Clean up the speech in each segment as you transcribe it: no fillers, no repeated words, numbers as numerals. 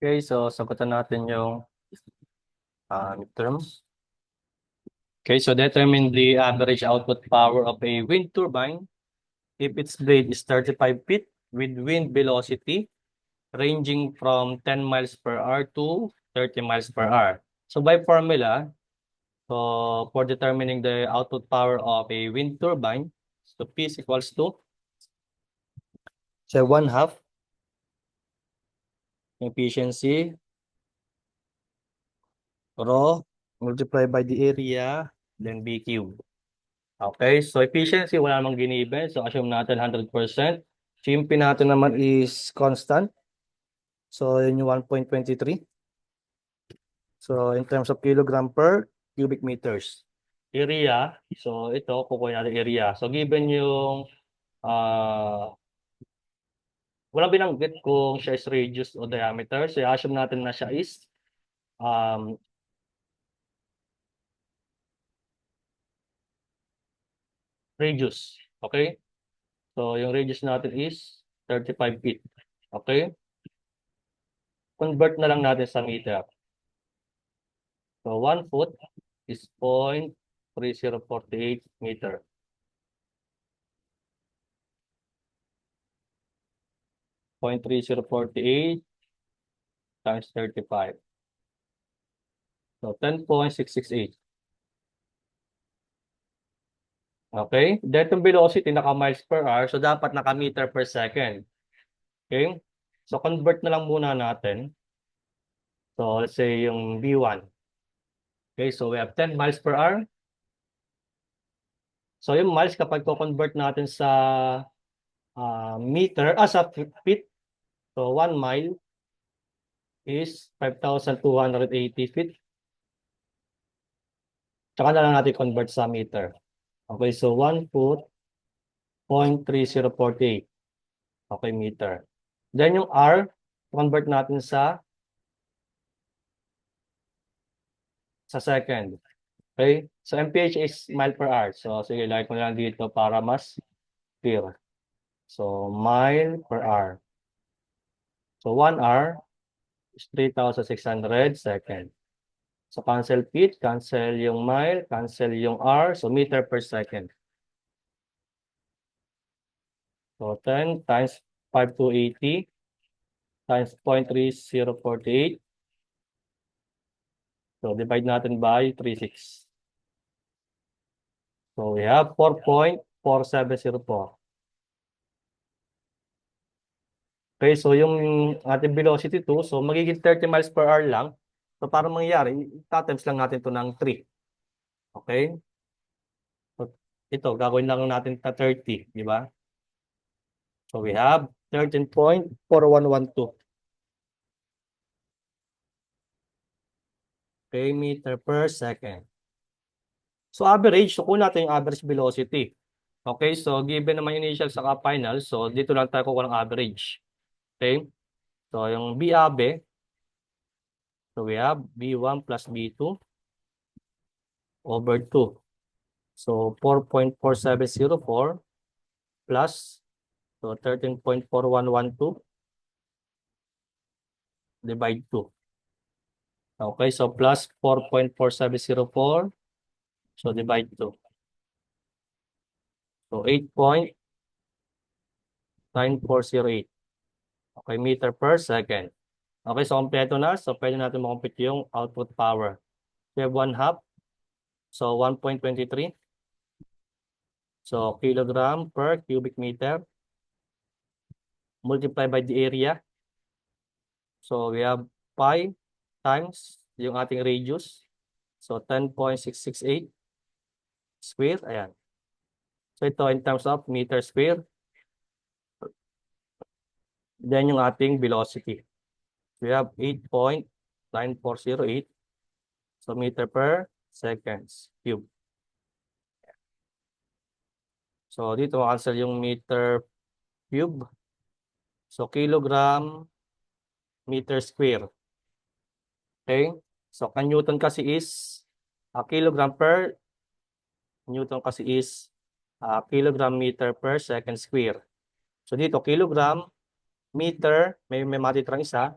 Okay, so sagutan natin yung midterms. Okay, so determine the average output power of a wind turbine if its blade is 35 feet with wind velocity ranging from 10 miles per hour to 30 miles per hour. So by formula, so for determining the output power of a wind turbine, so P is equals to, so 1/2 efficiency rho multiplied by the area, then B cubed. Okay, so efficiency, wala namang giniben. So assume natin 100%. Simple natin naman is constant. So yun yung 1.23. So in terms of kilogram per cubic meters. Area, so ito, kukuha natin area. So given yung, walang binanggit kung siya is radius o diameter. So assume natin na siya is um, radius. Okay? So yung radius natin is 35 feet. Okay? Convert na lang natin sa meter. So 1 foot is 0.3048 meter. 0.3048 times 35. So 10.668. Okay? Dito yung velocity naka-miles per hour. So dapat naka-meter per second. Okay? So convert na lang muna natin. So let's say yung V1. Okay? So we have 10 miles per hour. So yung miles kapag ko-convert natin sa meter, sa feet. So 1 mile is 5,280 feet. Tsaka na lang natin convert sa meter. Okay, so 1 foot, 0.3048. Okay, meter. Then yung R, convert natin sa second. Okay, so MPH is mile per hour. So sige, lagay ko na lang dito para mas clear. So mile per hour. So 1 hour is 3,600 second. So cancel feet, cancel yung mile, cancel yung R. So meter per second. So 10 times 5280 times 0.3048. So divide natin by 36. So we have 4.4704. Okay, so yung ating velocity 2, so magiging 30 miles per hour lang. So para mangyari, tatimes lang natin to ng 3. Okay? So ito, gagawin lang natin ta 30, di ba? So we have 13.4112. Okay, meter per second. So average, so kung natin yung average velocity. Okay, so given naman initial saka final, so dito lang tayo kukuha ng average. Okay? So yung BAB, so we have B1 plus B2 over 2. So 4.4704 plus, so 13.4112 divide 2. Okay, so plus 4.4704, so divide 2. So 8.9408. Okay, meter per second. Okay, so kompleto na. So pwede natin makompute yung output power. We have 1/2. So 1.23. So kilogram per cubic meter. Multiply by the area. So we have pi times yung ating radius. So 10.668 square. Ayan. So ito in terms of meter square. Then yung ating velocity. We have 8.9408. So meter per seconds cube. So dito cancel yung meter cube. So kilogram meter square. Okay? So Newton kasi is kilogram per Newton kasi is kilogram meter per second square. So dito kilogram meter may matitirang isa.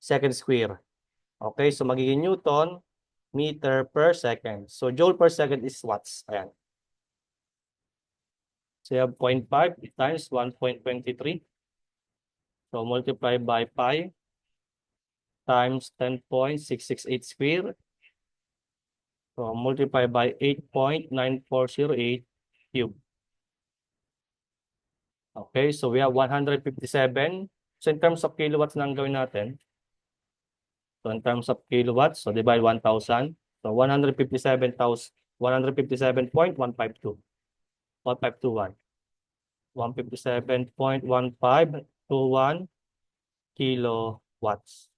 second square. Okay, so magiging Newton meter per second. So joule per second is watts. Ayan. So you have 0.5 times 1.23. So multiply by pi times 10.668 square. So multiply by 8.9408 cube. Okay, so we have 157. So in terms of kilowatts na ang gawin natin. So in terms of kilowatts, so divide 1,000. So 157,000, 157.152. 1521. 157.1521 kilowatts.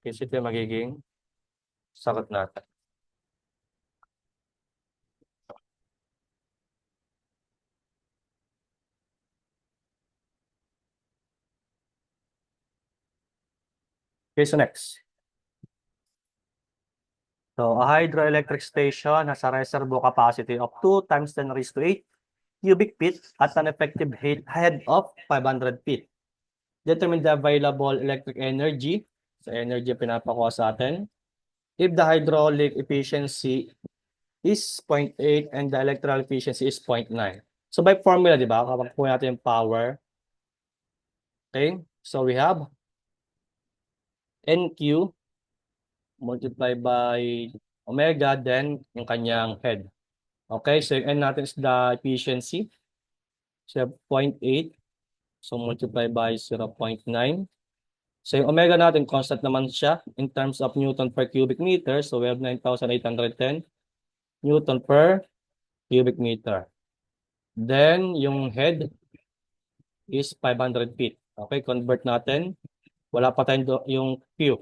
Kasi ito yung magiging sagot natin. Okay, so next. So a hydroelectric station has a reservoir capacity of 2 times 10 raised to 8 cubic feet at an effective head of 500 feet. Determine the available electric energy. So energy pinapakuha sa atin. If the hydraulic efficiency is 0.8 and the electrical efficiency is 0.9. So by formula, di ba? Kapag po natin yung power. Okay? So we have NQ multiply by omega, then yung kanyang head. Okay? So yung N natin is the efficiency. So 0.8. So multiply by 0.9. So yung omega natin, constant naman siya in terms of Newton per cubic meter. So we have 9,810 Newton per cubic meter. Then, yung head is 500 feet. Okay, convert natin. Wala pa tayong yung Q.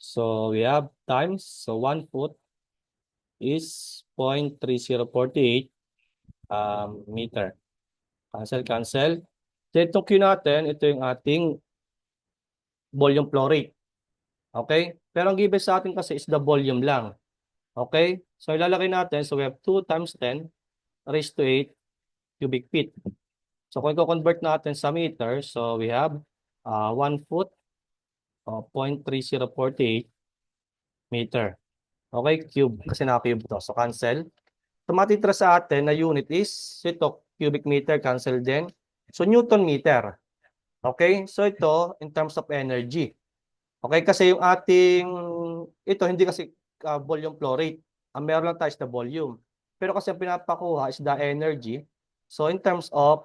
So, we have times. So, 1 foot is 0.3048 meter. Cancel, cancel. So, itong Q natin, ito yung ating volume flow rate. Okay? Pero ang given sa atin kasi is the volume lang. Okay? So, ilalagay natin. So, we have 2 times 10 raised to 8 cubic feet. So, kung i-convert natin sa meter, so we have 1 foot, 0.3048 meter. Okay, cube. Kasi naka-cube to. So, cancel. So, matitira sa atin na unit is, ito, cubic meter, cancel din. So, Newton meter. Okay, so ito, in terms of energy. Okay, kasi yung ating, ito, hindi kasi volume flow rate. Ang meron lang tayo is the volume. Pero kasi ang pinapakuha is the energy. So, in terms of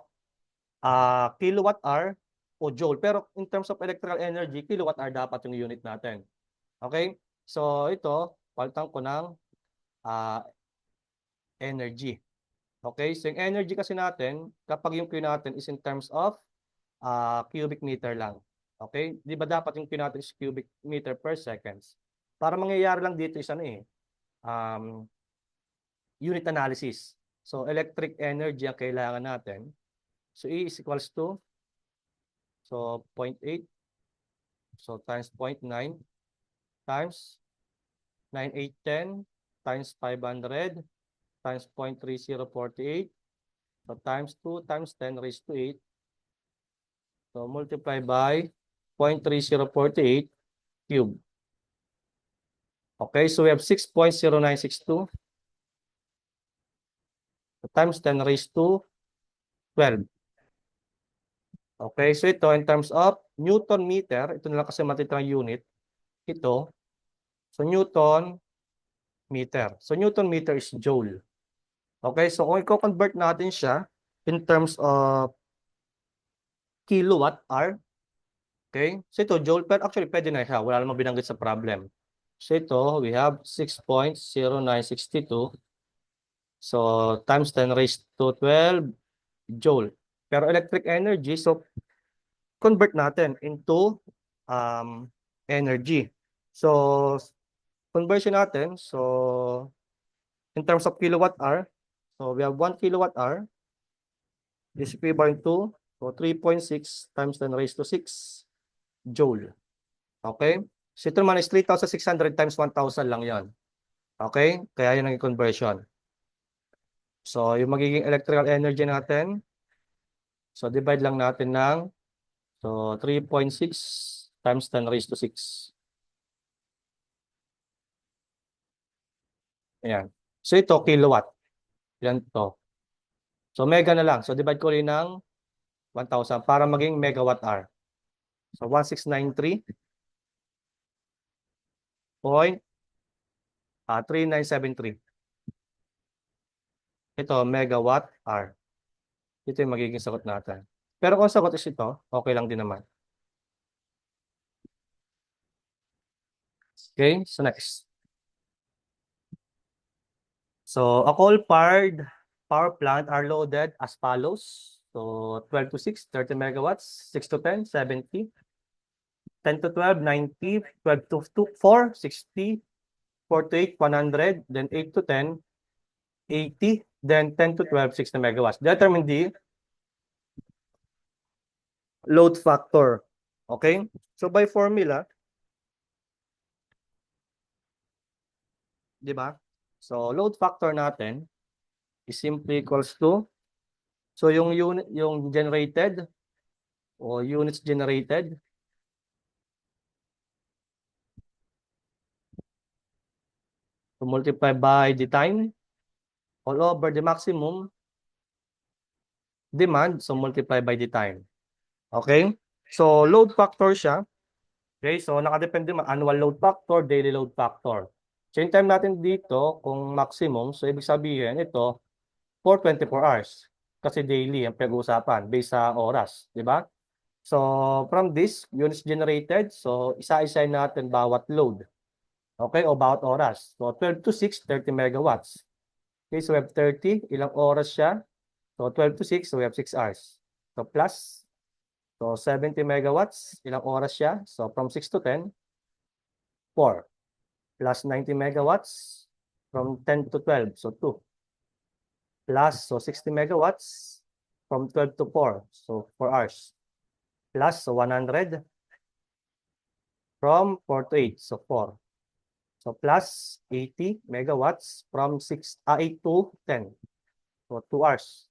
kilowatt hour o joule. Pero in terms of electrical energy, kilowatt hour dapat yung unit natin. Okay? So ito, palitan ko ng energy. Okay? So yung energy kasi natin, kapag yung Q natin is in terms of cubic meter lang. Okay? Di ba dapat yung Q natin is cubic meter per seconds? Para mangyayari lang dito is ano unit analysis. So electric energy ang kailangan natin. So E is equals to, so 0.8, so times 0.9 times 9810 times 500 times 0.3048, so times 2 times 10 raised to 8, so multiply by 0.3048 cube. Okay, so we have 6.0962 times 10 raised to 12. Okay, so ito in terms of Newton meter, ito na lang kasi matitirang unit. Ito, so Newton meter. So Newton meter is joule. Okay, so kung i-convert natin siya in terms of kilowatt hour, okay, so ito joule, pero actually pwede na siya, wala namang binanggit sa problem. So ito, we have 6.0962, so times 10 raised to 12 joule. Pero electric energy, so convert natin into energy. So conversion natin, so in terms of kilowatt hour, so we have 1 kilowatt hour is equivalent to, so 3.6 times 10 raised to 6 joule. Okay? So ito naman is 3,600 times 1,000 lang yon. Okay? Kaya yun ang conversion. So yung magiging electrical energy natin, so divide lang natin ng, so 3.6 times 10 raised to 6. Ayan. So ito, kilowatt. Yan to. So mega na lang. So divide ko rin ng 1,000 para maging megawatt hour. So 1693.3973. Ito, megawatt hour. Ito yung magiging sagot natin. Pero kung sagot is ito, okay lang din naman. Okay, so next. So a coal-fired power plant are loaded as follows. So 12 to 6, 30 megawatts, 6 to 10, 70, 10 to 12, 90, 12 to 4, 60, 4 to 8, 100, then 8 to 10, 80, then 10 to 12, 60 megawatts. Determine the load factor. Okay? So by formula, di ba? So load factor natin is simply equals to, so yung unit, yung generated o units generated, so multiply by the time all over the maximum demand, so multiply by the time. Okay? So load factor siya. Okay, so nakadepende annual load factor, daily load factor. So yung time natin dito, kung maximum, so ibig sabihin ito, for 24 hours. Kasi daily ang pag-uusapan based sa oras, di ba? So from this, units generated, so isa-isa natin bawat load. Okay, o bawat oras. So 12 to 6, 30 megawatts. Okay, so we have 30, ilang oras siya? So 12 to 6, so we have 6 hours. So plus, so 70 megawatts, ilang oras siya? So from 6 to 10, 4. Plus 90 megawatts from 10 to 12, so 2. Plus, so 60 megawatts from 12 to 4, so 4 hours. Plus, so 100 from 4 to 8, so 4. So plus 80 megawatts from 8 to 10, so 2 hours.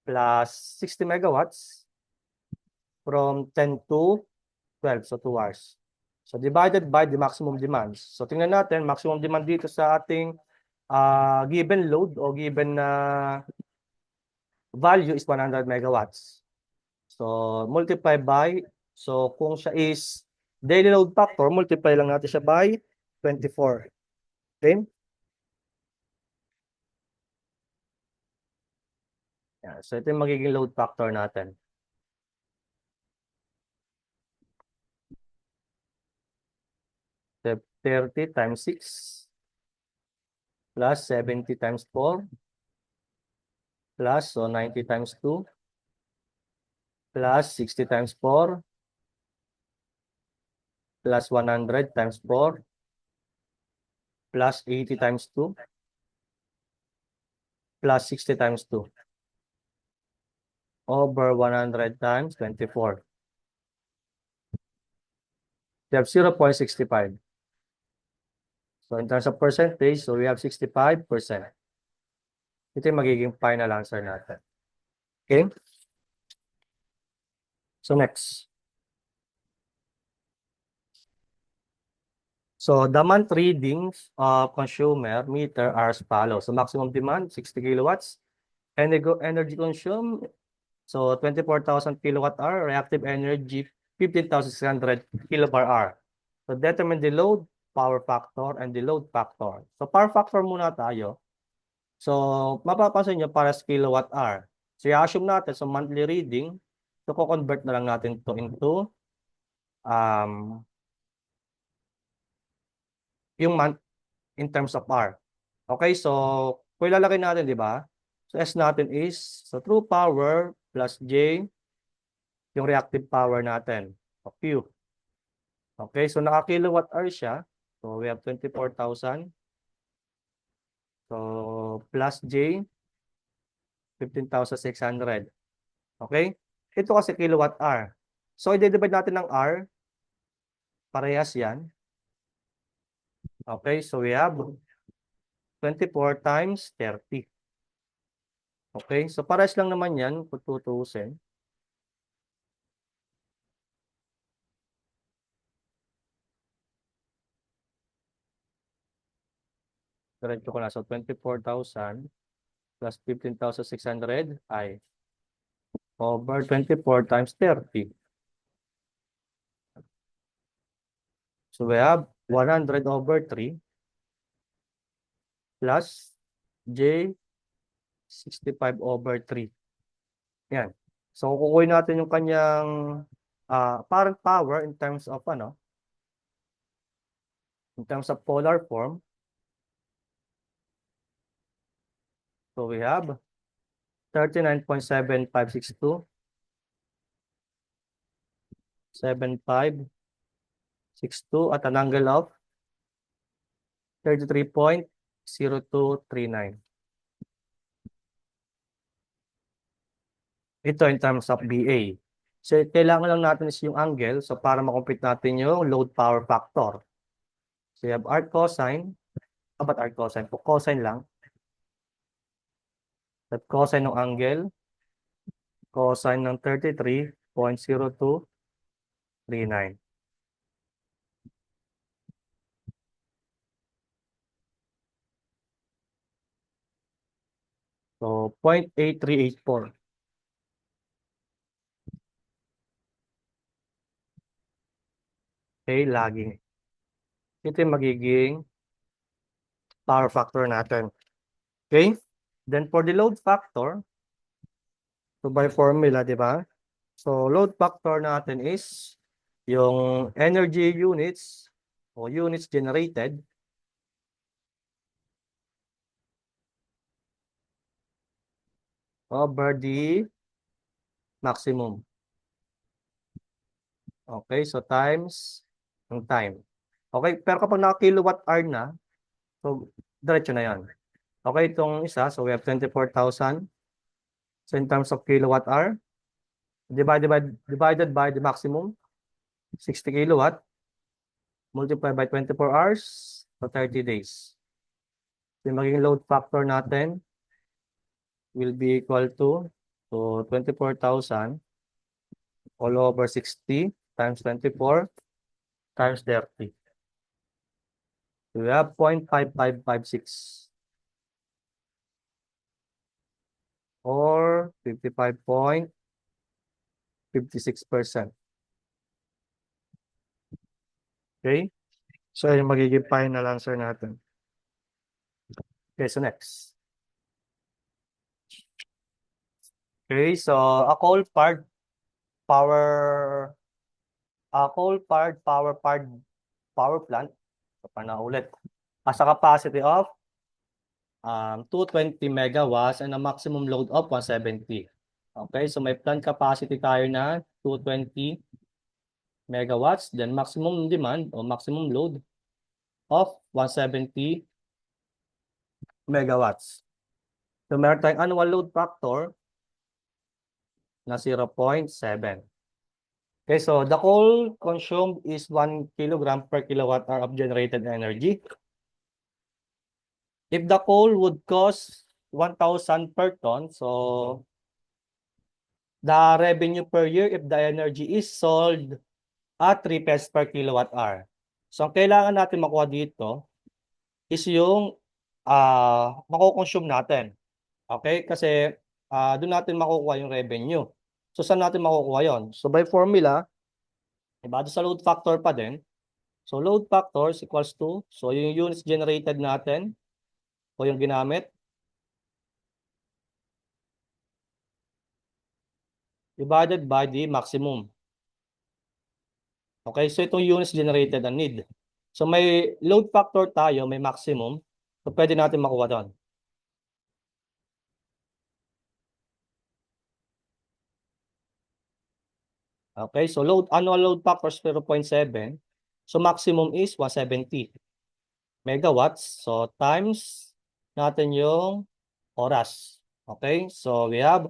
Plus 60 megawatts from 10 to 12, so 2 hours. So divided by the maximum demand. So tingnan natin, maximum demand dito sa ating given load o given value is 100 megawatts. So multiply by, so kung siya is daily load factor, multiply lang natin siya by 24. Okay? Yeah, so ito yung magiging load factor natin. So 30 times 6 plus 70 times 4 plus, so 90 times 2 plus 60 times 4 plus 100 times 4 plus 80 times 2 plus 60 times 2 over 100 times 24. We have 0.65. So in terms of percentage, so we have 65%. Ito yung magiging final answer natin. Okay? So next. So the month readings of consumer meter are as follows. So maximum demand, 60 kilowatts. Energy consumed, so 24,000 kilowatt hour. Reactive energy, 15,600 kilowatt hour. So determine the load, power factor, and the load factor. So power factor muna tayo. So mapapansin nyo para sa kilowatt hour. So i-assume natin sa monthly reading, so ko-convert na lang natin to into yung month in terms of hour. Okay, so kung ilalagay natin, di ba? So S natin is, so true power plus J, yung reactive power natin, o Q. Okay, so naka-kilowatt hour siya. So we have 24,000. So plus J, 15,600. Okay? Ito kasi kilowatt hour. So i-divide natin ng R. Parehas yan. Okay, so we have 24 times 30. Okay, so parehas lang naman yan kung tutuusin. Diretso ko na. So, 24,000 plus 15,600 ay over 24 times 30. So, we have 100 over 3 plus J 65 over 3. Yan. So, kukunin natin yung kanyang parent power in terms of in terms of polar form. So, we have 39.7562, 7562 at an angle of 33.0239. Ito in terms of BA. So, kailangan lang natin is yung angle. So, para makompute natin yung load power factor. So, you have arc cosine. Ba't arc cosine po? Cosine lang. At cosine ng angle. Cosine ng 33.0239. So, 0.8384. Okay, laging. Ito yung magiging power factor natin. Okay? Then for the load factor, so by formula, di ba? So load factor natin is yung energy units o units generated over the maximum. Okay, so times ng time. Okay, pero kapag naka-kilowatt hour na, so diretso na yan. Okay, itong isa, so we have 24,000. So in terms of kilowatt hour, divided by the maximum, 60 kilowatt, multiplied by 24 hours, so 30 days. So yung magiging load factor natin will be equal to 24,000 all over 60 times 24 times 30. So we have 0.5556 or 55.56%. Okay? So yung magiging final answer natin. Okay, so next. Okay, so a coal-fired power plant, so ulit, has a capacity of 220 megawatts and a maximum load of 170. Okay, so may plant capacity tayo na 220 megawatts, then maximum demand o maximum load of 170 megawatts. So meron tayong annual load factor na 0.7. Okay, so the coal consumed is 1 kilogram per kilowatt hour of generated energy. If the coal would cost 1,000 per ton, so the revenue per year if the energy is sold at 3 pesos per kilowatt hour. So ang kailangan natin makuha dito is yung mako-consume natin. Okay? Kasi doon natin makukuha yung revenue. So saan natin makukuha yon? So by formula, diba, sa load factor pa din. So load factor is equals to, so yung units generated natin o yung ginamit divided by the maximum. Okay, so itong units generated ang need. So may load factor tayo, may maximum. So pwede natin makuha doon. Okay, so annual load factor is 0.7. So maximum is 170 megawatts. So times natin yung oras. Okay, so we have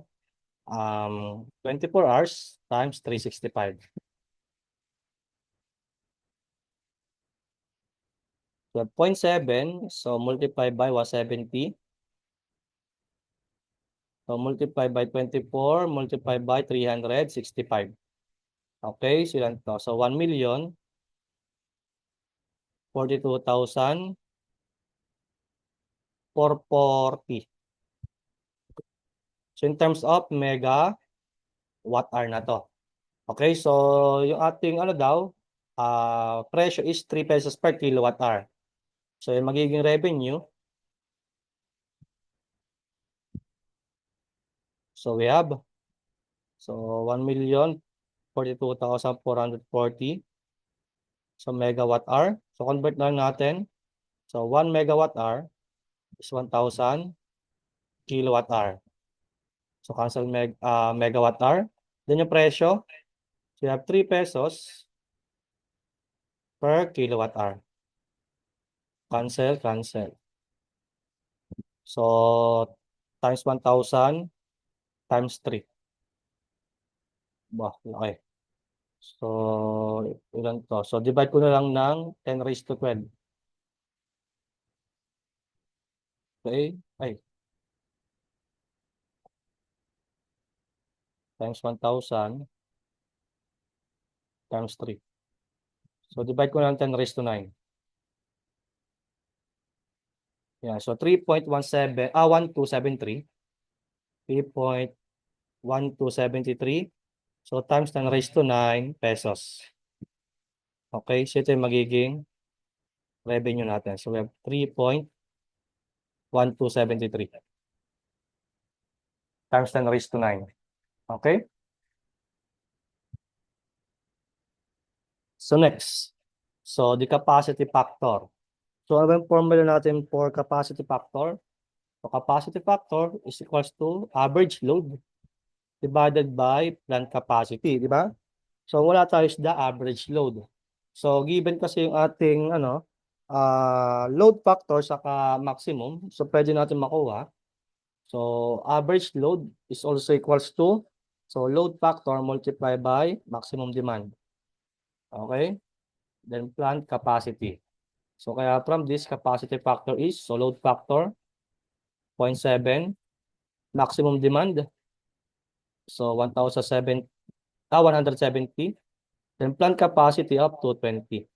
24 hours times 365. So 0.7, so multiply by 170. So multiply by 24, multiply by 365. Okay, so yan to. So 1,042,000 440. So in terms of mega watt hour na to. Okay, so yung ating ano daw, presyo is 3 pesos per kilowatt hour. So yung magiging revenue, so we have, so 1,042,440. So megawatt hour. So convert lang natin. So 1 megawatt hour is 1,000 kilowatt hour. So cancel megawatt hour. Then yung presyo, so you have 3 pesos per kilowatt hour. Cancel, cancel. So times 1,000 times 3. Bah, okay. So ilan to? So divide ko na lang ng 10 raised to 12. Okay, ay, times 1,000 times 3. So divide ko na lang 10 raised to 9. Yeah, so 1273. 3.1273. So times 10 raised to 9 pesos. Okay, so ito yung magiging revenue natin. So we have 3.1273 times 10 raised to 9. Okay? So next. So the capacity factor. So ano yung formula natin for capacity factor? So capacity factor is equals to average load divided by plant capacity, di ba? So wala tayo sa the average load. So given kasi yung ating load factor saka maximum, so pwede natin makuha. So average load is also equals to so load factor multiplied by maximum demand. Okay? Then plant capacity. So kaya from this capacity factor is so load factor 0.7, maximum demand so 170, then plant capacity up to 20.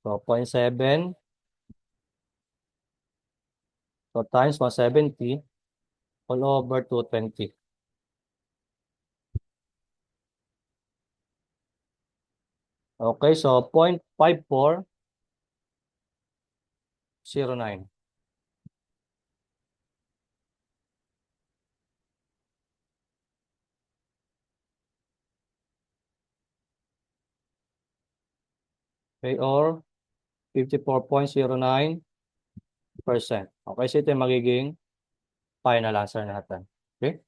So 0.7, so times 170 all over 220. Okay, so 0.5409. Okay, or 54.09%. Okay, so ito yung magiging final answer natin. Okay?